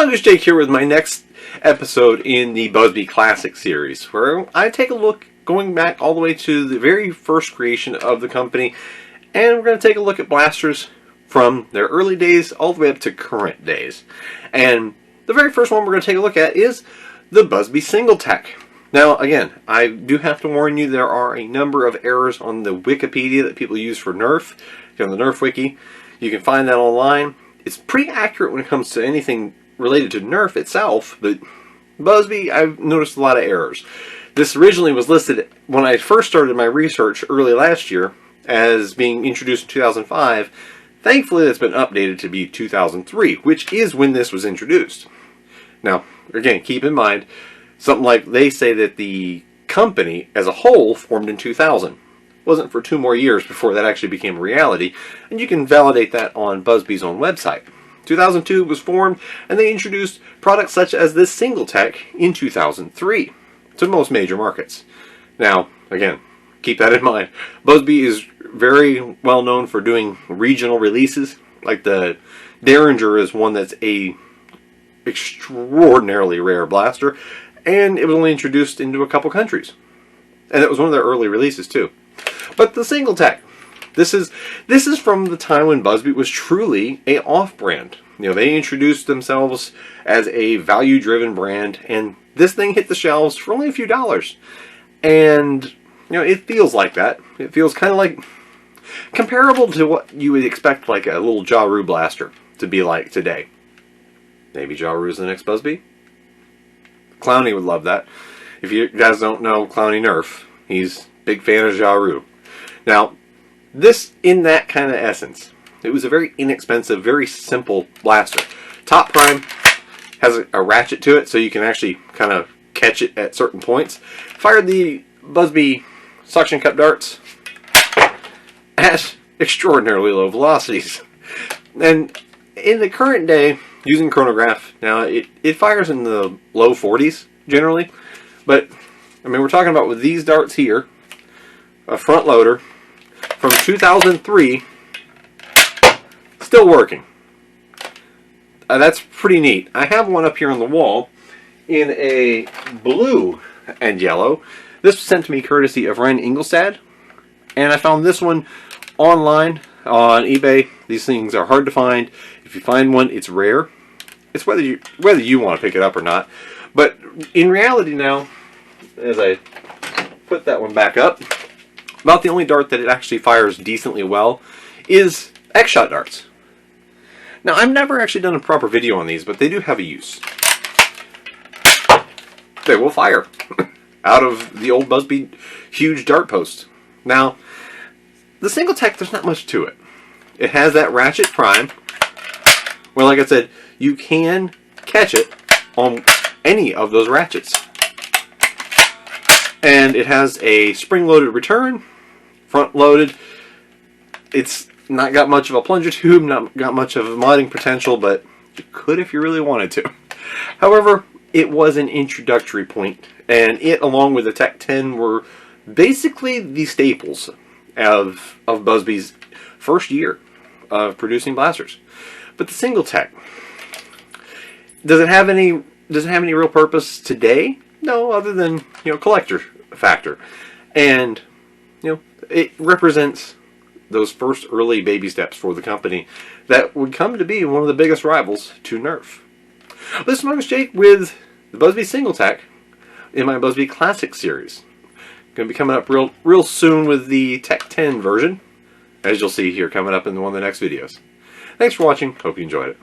Sluggish Jake here with my next episode in the Busby Classic series, where I take a look going back all the way to the very first creation of the company, and we're going to take a look at blasters from their early days all the way up to current days. And the very first one we're going to take a look at is the Busby Single Tek. Now, again, I do have to warn you, there are a number of errors on the Wikipedia that people use for Nerf. If you're on the Nerf Wiki, you can find that online. It's pretty accurate when it comes to anything related to Nerf itself, but Busby, I've noticed a lot of errors. This originally was listed when I first started my research early last year as being introduced in 2005. Thankfully, it's been updated to be 2003, which is when this was introduced. Now, again, keep in mind, something like they say that the company as a whole formed in 2000. It wasn't for 2 more years before that actually became a reality, and you can validate that on Busby's own website. 2002 was formed, and they introduced products such as this Single Tek in 2003 to most major markets. Now, again, keep that in mind. Busby is very well known for doing regional releases. Like the Derringer is one that's a extraordinarily rare blaster, and it was only introduced into a couple countries. And it was one of their early releases too. But the Single Tek, this is from the time when Busby was truly a off-brand. You know, they introduced themselves as a value-driven brand, and this thing hit the shelves for only a few dollars. And, you know, it feels like that. It feels kind of like comparable to what you would expect like a little Jaru blaster to be like today. Maybe Jaru is the next Busby? Clowny would love that. If you guys don't know Clowny Nerf, he's a big fan of Jaru. Now, this in that kind of essence. It was a very inexpensive, very simple blaster. Top prime has a ratchet to it, so you can actually kind of catch it at certain points. Fired the Busby suction cup darts at extraordinarily low velocities. And in the current day, using chronograph, now it fires in the low 40s generally. But, I mean, we're talking about with these darts here, a front loader from 2003, still working. That's pretty neat. I have one up here on the wall in a blue and yellow. This was sent to me courtesy of Ren Ingolstad, and I found this one online on eBay. These things are hard to find. If you find one, it's rare. It's whether you want to pick it up or not. But in reality now, as I put that one back up, about the only dart that it actually fires decently well is X-Shot darts. Now, I've never actually done a proper video on these, but they do have a use. They will fire out of the old Busby huge dart post. Now, the Single Tek, there's not much to it. It has that ratchet prime, where, like I said, you can catch it on any of those ratchets. And it has a spring-loaded return, front-loaded. It's not got much of a plunger tube, not got much of a modding potential, but you could if you really wanted to. However, it was an introductory point, and it, along with the Tek 10, were basically the staples of Busby's first year of producing blasters. But the Single Tek, does it have any real purpose today? No, other than, you know, collector factor. And, you know, it represents those first early baby steps for the company that would come to be one of the biggest rivals to Nerf. This is Sluggish Jake with the Busby Single Tek in my Busby Classic series. Going to be coming up real soon with the Tek 10 version, as you'll see here coming up in one of the next videos. Thanks for watching. Hope you enjoyed it.